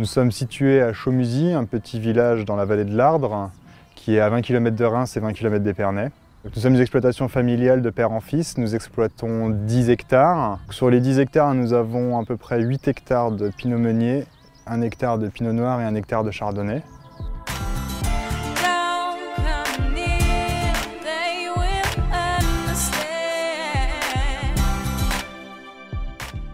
Nous sommes situés à Chaumusy, un petit village dans la vallée de l'Ardre, qui est à 20 km de Reims et 20 km d'Épernay. Nous sommes une exploitation familiale de père en fils, nous exploitons 10 hectares. Sur les 10 hectares, nous avons à peu près 8 hectares de pinot meunier, 1 hectare de pinot noir et 1 hectare de chardonnay.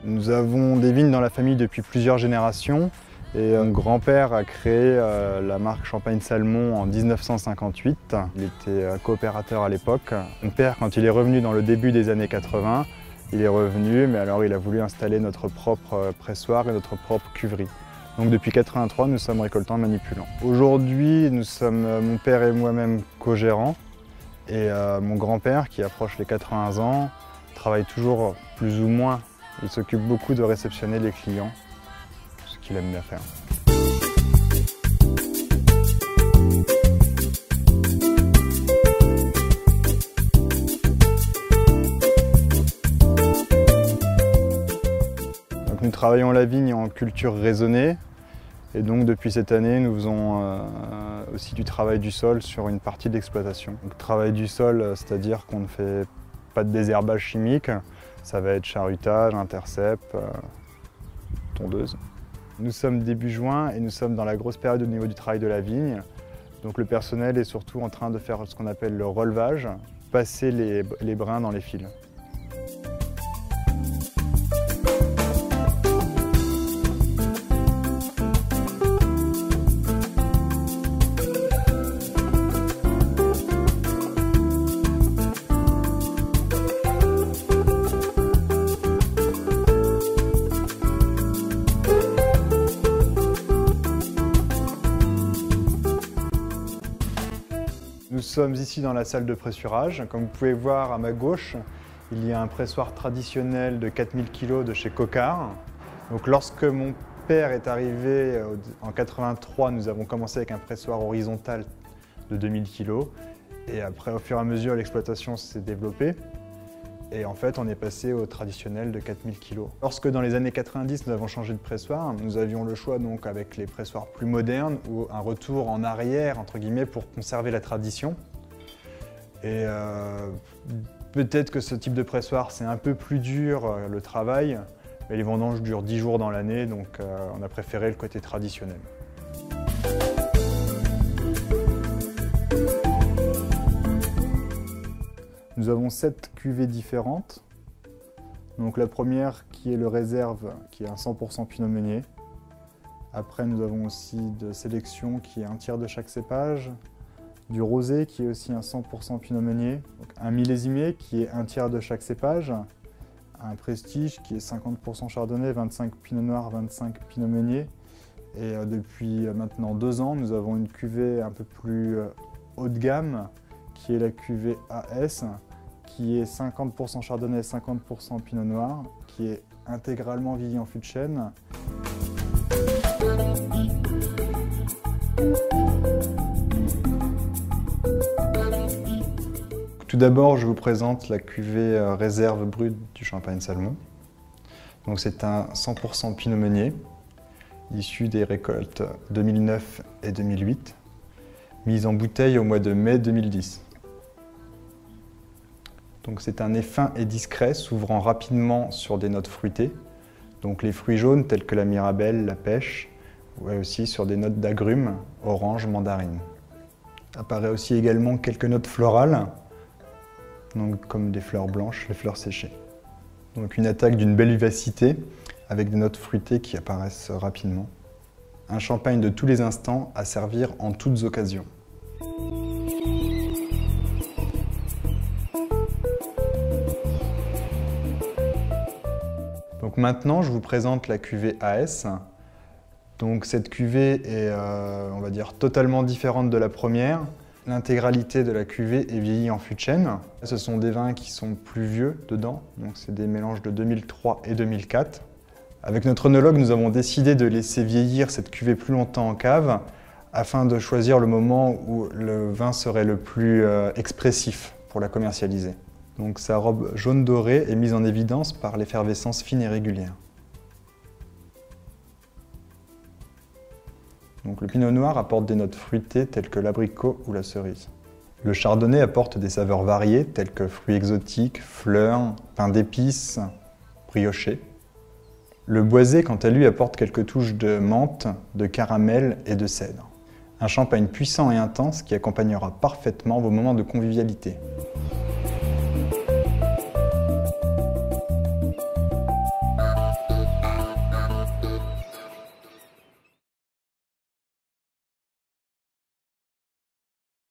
Nous avons des vignes dans la famille depuis plusieurs générations. Et mon grand-père a créé la marque Champagne Salmon en 1958. Il était coopérateur à l'époque. Mon père, quand il est revenu dans le début des années 80, il est revenu, mais alors il a voulu installer notre propre pressoir et notre propre cuverie. Donc depuis 1983, nous sommes récoltants manipulants. Aujourd'hui, nous sommes, mon père et moi-même, co-gérants. Et mon grand-père, qui approche les 80 ans, travaille toujours plus ou moins. Il s'occupe beaucoup de réceptionner les clients. Qu'il aime bien faire. Donc nous travaillons la vigne en culture raisonnée et donc depuis cette année nous faisons aussi du travail du sol sur une partie de l'exploitation. Travail du sol, c'est-à-dire qu'on ne fait pas de désherbage chimique, ça va être charrutage, intercept, tondeuse. Nous sommes début juin et nous sommes dans la grosse période au niveau du travail de la vigne. Donc le personnel est surtout en train de faire ce qu'on appelle le relevage, passer les brins dans les fils. Nous sommes ici dans la salle de pressurage. Comme vous pouvez voir à ma gauche, il y a un pressoir traditionnel de 4000 kg de chez Cocard. Donc, lorsque mon père est arrivé en 83, nous avons commencé avec un pressoir horizontal de 2000 kg. Et après, au fur et à mesure, l'exploitation s'est développée. Et en fait, on est passé au traditionnel de 4000 kg. Lorsque dans les années 90, nous avons changé de pressoir, nous avions le choix donc avec les pressoirs plus modernes ou un retour en arrière, entre guillemets, pour conserver la tradition. Et peut-être que ce type de pressoir, c'est un peu plus dur le travail, mais les vendanges durent 10 jours dans l'année, donc on a préféré le côté traditionnel. Nous avons 7 cuvées différentes. Donc la première qui est le réserve, qui est un 100% pinot meunier. Après nous avons aussi de sélection qui est un tiers de chaque cépage. Du rosé qui est aussi un 100% pinot meunier. Donc, un millésimé qui est un tiers de chaque cépage. Un prestige qui est 50% chardonnay, 25 pinot noir, 25 pinot meunier. Et depuis maintenant 2 ans, nous avons une cuvée un peu plus haut de gamme qui est la cuvée AS, qui est 50% chardonnay, 50% pinot noir, qui est intégralement vieilli en fût de chêne. Tout d'abord, je vous présente la cuvée réserve brute du Champagne Salmon. Donc c'est un 100% pinot meunier, issu des récoltes 2009 et 2008, mise en bouteille au mois de mai 2010. Donc c'est un nez fin et discret, s'ouvrant rapidement sur des notes fruitées. Donc les fruits jaunes tels que la mirabelle, la pêche, ou aussi sur des notes d'agrumes, orange, mandarine. Apparaît aussi également quelques notes florales, donc comme des fleurs blanches, les fleurs séchées. Donc une attaque d'une belle vivacité, avec des notes fruitées qui apparaissent rapidement. Un champagne de tous les instants à servir en toutes occasions. Donc maintenant, je vous présente la cuvée AS. Donc cette cuvée est, on va dire, totalement différente de la première. L'intégralité de la cuvée est vieillie en fût de chêne. Ce sont des vins qui sont plus vieux dedans, donc c'est des mélanges de 2003 et 2004. Avec notre œnologue, nous avons décidé de laisser vieillir cette cuvée plus longtemps en cave afin de choisir le moment où le vin serait le plus expressif pour la commercialiser. Donc sa robe jaune dorée est mise en évidence par l'effervescence fine et régulière. Donc le pinot noir apporte des notes fruitées telles que l'abricot ou la cerise. Le chardonnay apporte des saveurs variées telles que fruits exotiques, fleurs, pain d'épices, brioché. Le boisé, quant à lui, apporte quelques touches de menthe, de caramel et de cèdre. Un champagne puissant et intense qui accompagnera parfaitement vos moments de convivialité.